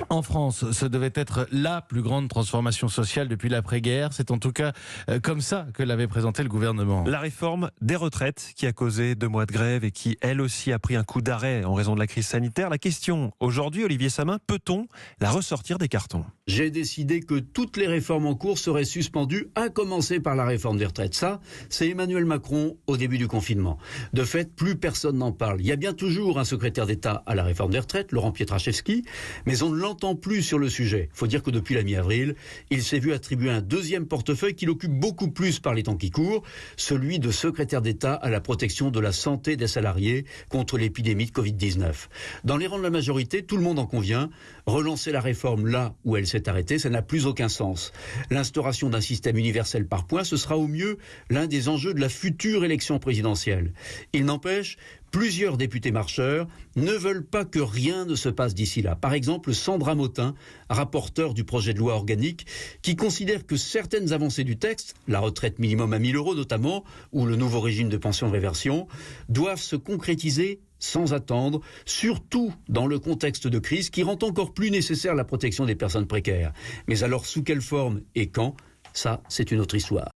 En France, ce devait être la plus grande transformation sociale depuis l'après-guerre. C'est en tout cas comme ça que l'avait présenté le gouvernement. La réforme des retraites qui a causé 2 mois de grève et qui, elle aussi, a pris un coup d'arrêt en raison de la crise sanitaire. La question aujourd'hui, Olivier Samin, peut-on la ressortir des cartons ? J'ai décidé que toutes les réformes en cours seraient suspendues, à commencer par la réforme des retraites. Ça, c'est Emmanuel Macron au début du confinement. De fait, plus personne n'en parle. Il y a bien toujours un secrétaire d'État à la réforme des retraites, Laurent Pietraszewski, mais on ne l'entend plus sur le sujet. Il faut dire que depuis la mi-avril, il s'est vu attribuer un deuxième portefeuille qu'il occupe beaucoup plus par les temps qui courent, celui de secrétaire d'État à la protection de la santé des salariés contre l'épidémie de Covid-19. Dans les rangs de la majorité, tout le monde en convient, relancer la réforme là où elle s'est arrêtée, ça n'a plus aucun sens. L'instauration d'un système universel par points, ce sera au mieux l'un des enjeux de la future élection présidentielle. Il n'empêche, plusieurs députés marcheurs ne veulent pas que rien ne se passe d'ici là. Par exemple, Sandra Motin, rapporteure du projet de loi organique, qui considère que certaines avancées du texte, la retraite minimum à 1 000 € notamment, ou le nouveau régime de pension de réversion, doivent se concrétiser sans attendre, surtout dans le contexte de crise qui rend encore plus nécessaire la protection des personnes précaires. Mais alors, sous quelle forme et quand ? Ça, c'est une autre histoire.